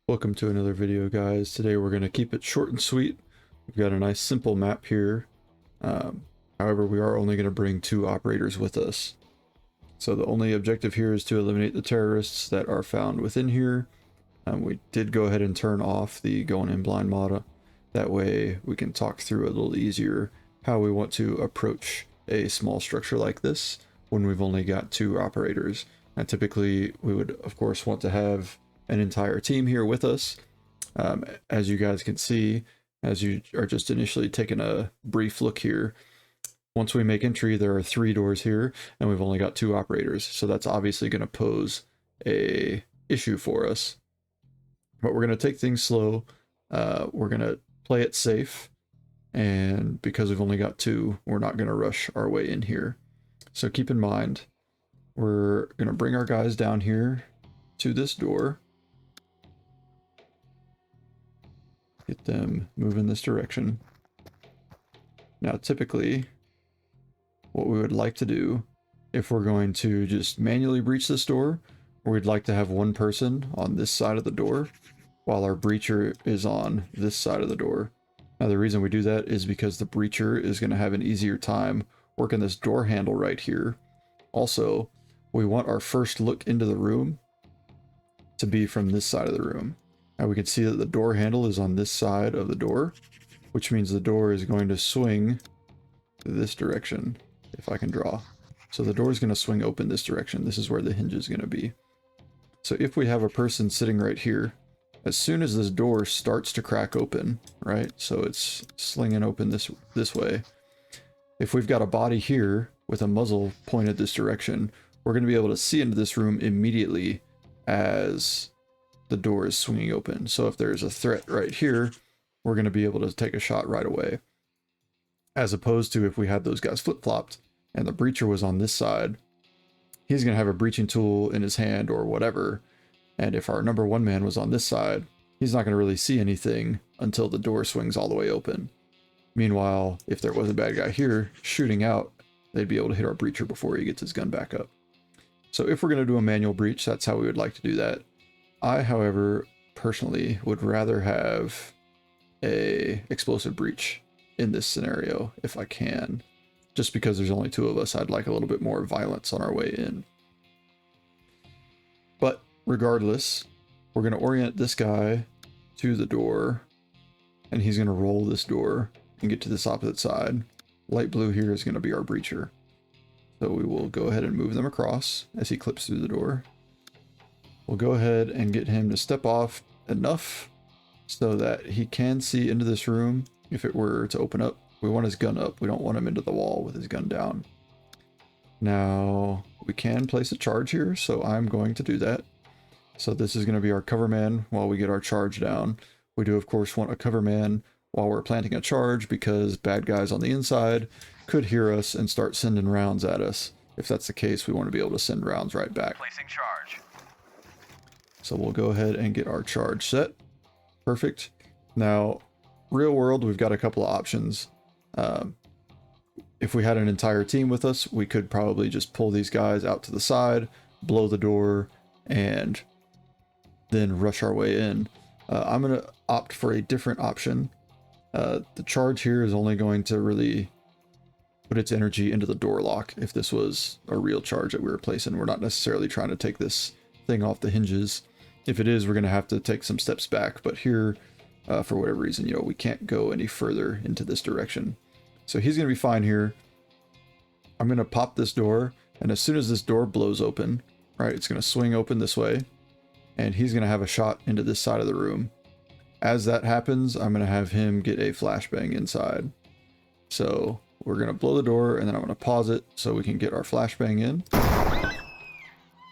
Welcome to another video, guys. Today we're going to keep it short and sweet. We've got a nice simple map here. However, we are only going to bring 2 operators with us. So the only objective here is to eliminate the terrorists that are found within here. We did go ahead and turn off the going in blind mod. That way we can talk through a little easier how we want to approach a small structure like this when we've only got 2 operators. And typically we would of course want to have an entire team here with us. As you guys can see, as you are just initially taking a brief look here, once we make entry, there are 3 doors here, and we've only got 2 operators. So that's obviously going to pose a issue for us. But we're going to take things slow. We're going to play it safe. And because we've only got 2, we're not going to rush our way in here. So keep in mind, we're going to bring our guys down here to this door. Get them moving this direction. Now, typically, what we would like to do, if we're going to just manually breach this door, we'd like to have one person on this side of the door, while our breacher is on this side of the door. Now, the reason we do that is because the breacher is going to have an easier time working this door handle right here. Also, we want our first look into the room to be from this side of the room. Now we can see that the door handle is on this side of the door, which means the door is going to swing this direction, if I can draw. So the door is going to swing open this direction. This is where the hinge is going to be. So if we have a person sitting right here, as soon as this door starts to crack open, right? So it's slinging open this way. If we've got a body here with a muzzle pointed this direction, we're going to be able to see into this room immediately as the door is swinging open. So if there's a threat right here, we're going to be able to take a shot right away. As opposed to if we had those guys flip-flopped and the breacher was on this side, he's going to have a breaching tool in his hand or whatever. And if our number 1 man was on this side, he's not going to really see anything until the door swings all the way open. Meanwhile, if there was a bad guy here shooting out, they'd be able to hit our breacher before he gets his gun back up. So if we're going to do a manual breach, that's how we would like to do that. I, however, personally would rather have a explosive breach in this scenario if I can. Just because there's only 2 of us, I'd like a little bit more violence on our way in. But regardless, we're going to orient this guy to the door, and he's going to roll this door and get to this opposite side. Light blue here is going to be our breacher. So we will go ahead and move them across as he clips through the door. We'll go ahead and get him to step off enough so that he can see into this room if it were to open up. We want his gun up. We don't want him into the wall with his gun down. Now, we can place a charge here, so I'm going to do that. So this is going to be our cover man while we get our charge down. We do, of course, want a cover man while we're planting a charge because bad guys on the inside could hear us and start sending rounds at us. If that's the case, we want to be able to send rounds right back. Placing charge. So we'll go ahead and get our charge set. Perfect. Now, real world, we've got a couple of options. If we had an entire team with us, we could probably just pull these guys out to the side, blow the door, and then rush our way in. I'm going to opt for a different option. The charge here is only going to really put its energy into the door lock. If this was a real charge that we were placing, we're not necessarily trying to take this thing off the hinges. If it is, we're going to have to take some steps back, but here, for whatever reason, we can't go any further into this direction. So he's going to be fine here. I'm going to pop this door, and as soon as this door blows open, right, it's going to swing open this way, and he's going to have a shot into this side of the room. As that happens, I'm going to have him get a flashbang inside. So we're going to blow the door, and then I'm going to pause it so we can get our flashbang in.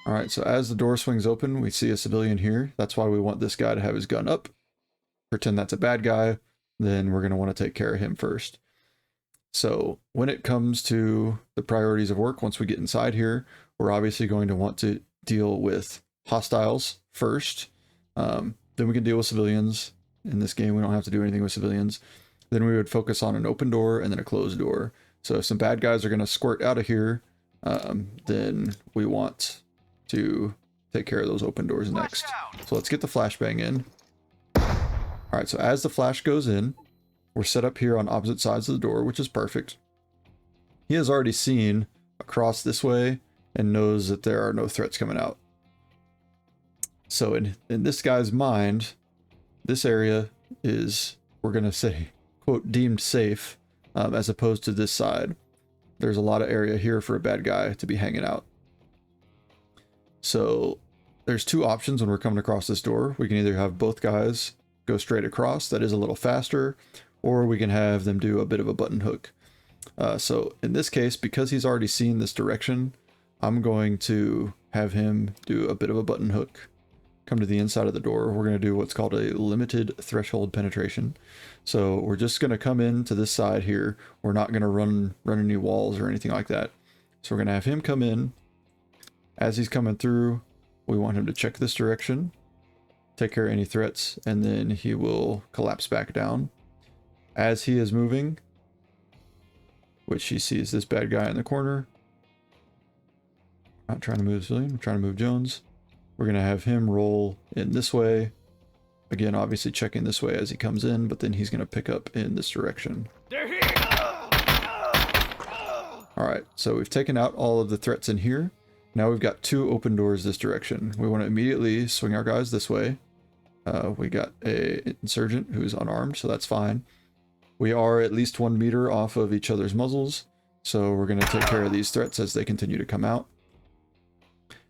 All right, so as the door swings open, we see a civilian here. That's why we want this guy to have his gun up. Pretend that's a bad guy. Then we're going to want to take care of him first. So when it comes to the priorities of work, once we get inside here, we're obviously going to want to deal with hostiles first. Then we can deal with civilians. In this game, we don't have to do anything with civilians. Then we would focus on an open door and then a closed door. So if some bad guys are going to squirt out of here, then we want to take care of those open doors next. So let's get the flashbang in. All right, so as the flash goes in, we're set up here on opposite sides of the door, which is perfect. He has already seen across this way and knows that there are no threats coming out. So in this guy's mind, this area is, we're going to say, quote, deemed safe, as opposed to this side. There's a lot of area here for a bad guy to be hanging out. So there's two options when we're coming across this door. We can either have both guys go straight across, that is a little faster, or we can have them do a bit of a button hook. So in this case, because he's already seen this direction, I'm going to have him do a bit of a button hook, come to the inside of the door. We're going to do what's called a limited threshold penetration. So we're just going to come into this side here. We're not going to run any walls or anything like that. So we're going to have him come in. As he's coming through, we want him to check this direction, take care of any threats, and then he will collapse back down. As he is moving, which he sees this bad guy in the corner. Not trying to move civilian, I'm trying to move Jones. We're going to have him roll in this way. Again, obviously checking this way as he comes in, but then he's going to pick up in this direction. They're here! Alright, so we've taken out all of the threats in here. Now we've got two open doors this direction. We want to immediately swing our guys this way. We got a insurgent who's unarmed, so that's fine. We are at least 1 meter off of each other's muzzles, so we're going to take care of these threats as they continue to come out.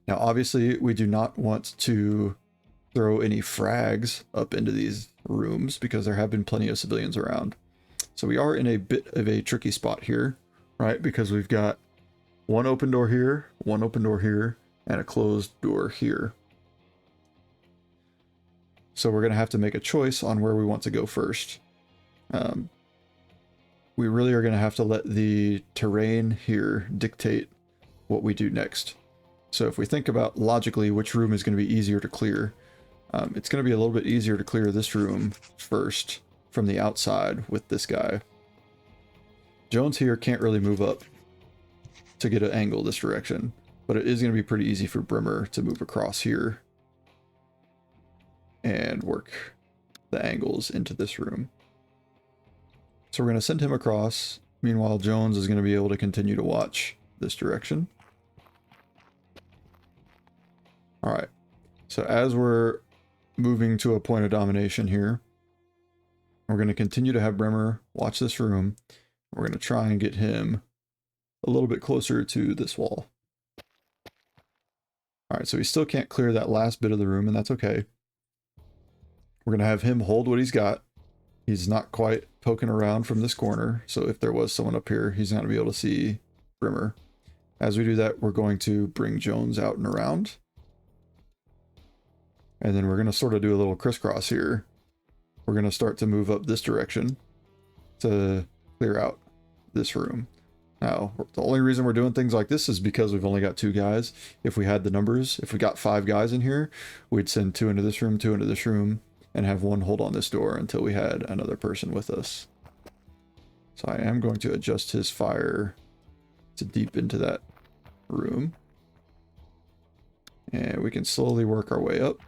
Now, obviously, we do not want to throw any frags up into these rooms because there have been plenty of civilians around. So we are in a bit of a tricky spot here, right? Because we've got one open door here, one open door here, and a closed door here. So we're going to have to make a choice on where we want to go first. We really are going to have to let the terrain here dictate what we do next. So if we think about logically which room is going to be easier to clear, it's going to be a little bit easier to clear this room first from the outside with this guy. Jones here can't really move up to get an angle this direction, but it is going to be pretty easy for Brimmer to move across here and work the angles into this room. So we're going to send him across. Meanwhile, Jones is going to be able to continue to watch this direction. All right. So as we're moving to a point of domination here, we're going to continue to have Brimmer watch this room. We're going to try and get him a little bit closer to this wall. All right. So he still can't clear that last bit of the room, and that's okay. We're going to have him hold what he's got. He's not quite poking around from this corner, so if there was someone up here, he's not going to be able to see Brimmer. As we do that, we're going to bring Jones out and around. And then we're going to sort of do a little crisscross here. We're going to start to move up this direction to clear out this room. Now, the only reason we're doing things like this is because we've only got 2 guys. If we had the numbers, if we got 5 guys in here, we'd send 2 into this room, 2 into this room, and have 1 hold on this door until we had another person with us. So I am going to adjust his fire to deep into that room. And we can slowly work our way up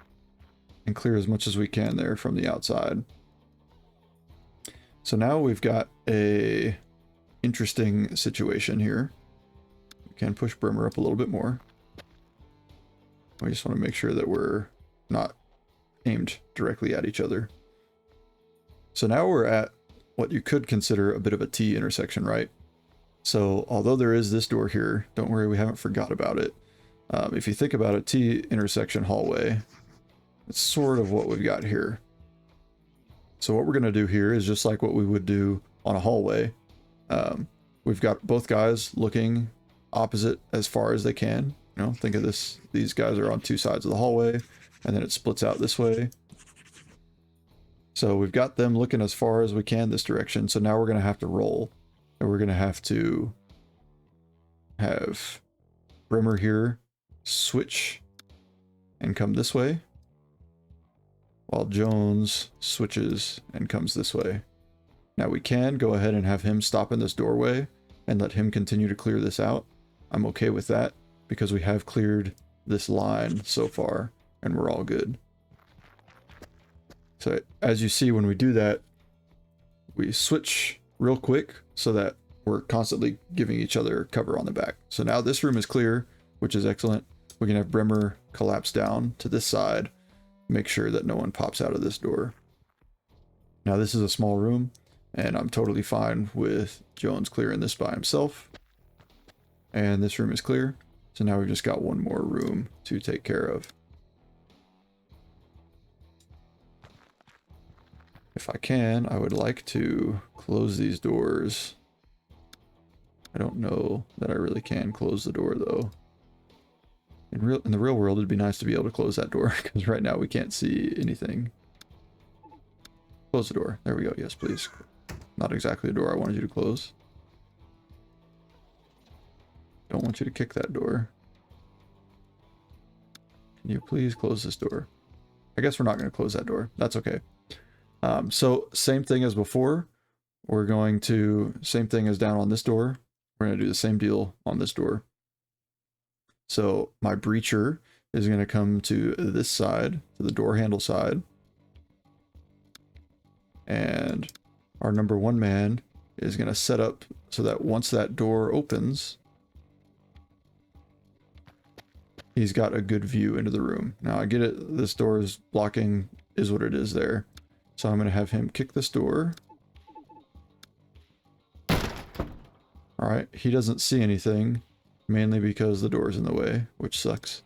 and clear as much as we can there from the outside. So now we've got a interesting situation here. We can push Brimmer up a little bit more. We just want to make sure that we're not aimed directly at each other. So now we're at what you could consider a bit of a T intersection, right? So although there is this door here, don't worry, we haven't forgot about it. If you think about a T intersection hallway, it's sort of what we've got here. So what we're going to do here is just like what we would do on a hallway. We've got both guys looking opposite as far as they can. You know, think of this, these guys are on 2 sides of the hallway, and then it splits out this way. So we've got them looking as far as we can this direction. So now we're going to have to roll, and we're going to have Brimmer here switch and come this way, while Jones switches and comes this way. Now we can go ahead and have him stop in this doorway and let him continue to clear this out. I'm okay with that because we have cleared this line so far and we're all good. So as you see, when we do that, we switch real quick so that we're constantly giving each other cover on the back. So now this room is clear, which is excellent. We can have Bremer collapse down to this side, make sure that no one pops out of this door. Now this is a small room, and I'm totally fine with Jones clearing this by himself. And this room is clear. So now we've just got one more room to take care of. If I can, I would like to close these doors. I don't know that I really can close the door though. In the real world, it'd be nice to be able to close that door because right now we can't see anything. Close the door. There we go. Yes, please. Not exactly the door I wanted you to close. Don't want you to kick that door. Can you please close this door? I guess we're not going to close that door. That's okay. So same thing as before. We're going to, same thing as down on this door. We're going to do the same deal on this door. So my breacher is going to come to this side, to the door handle side. And our number one man is going to set up so that once that door opens, he's got a good view into the room. Now I get it, this door is blocking, is what it is there. So I'm going to have him kick this door. All right, he doesn't see anything, mainly because the door's in the way, which sucks.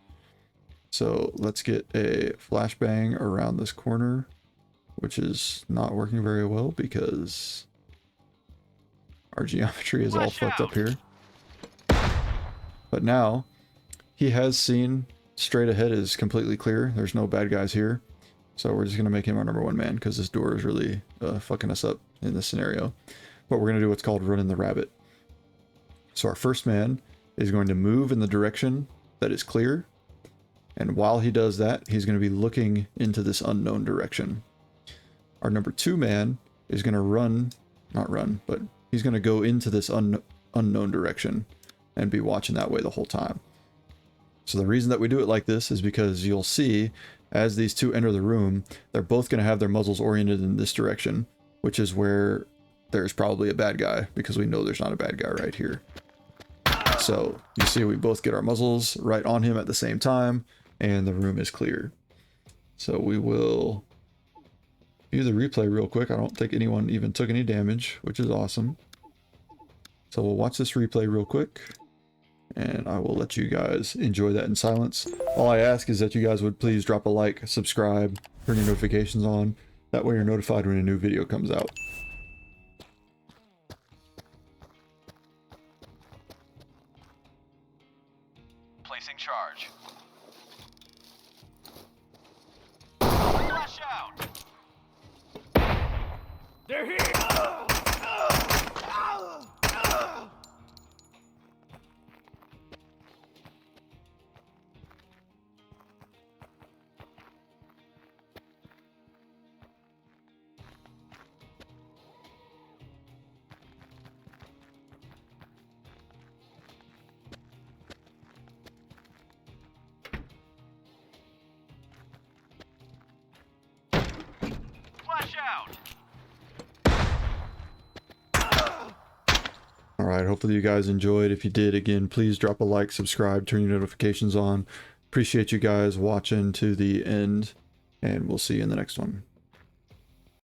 So let's get a flashbang around this corner, which is not working very well because our geometry is all fucked up here. But now he has seen straight ahead is completely clear. There's no bad guys here. So we're just going to make him our number one man because this door is really fucking us up in this scenario. But we're going to do what's called running the rabbit. So our first man is going to move in the direction that is clear. And while he does that, he's going to be looking into this unknown direction. Our number two man is going to not run, but he's going to go into this unknown direction and be watching that way the whole time. So the reason that we do it like this is because you'll see as these two enter the room, they're both going to have their muzzles oriented in this direction, which is where there's probably a bad guy because we know there's not a bad guy right here. So you see we both get our muzzles right on him at the same time and the room is clear. So we will view the replay real quick. I don't think anyone even took any damage, which is awesome. So we'll watch this replay real quick and I will let you guys enjoy that in silence. All I ask is that you guys would please drop a like, subscribe, turn your notifications on. That way you're notified when a new video comes out. Placing charge. Flash out! They're here! Flash out! Alright, hopefully you guys enjoyed. If you did, again, please drop a like, subscribe, turn your notifications on. Appreciate you guys watching to the end, and we'll see you in the next one.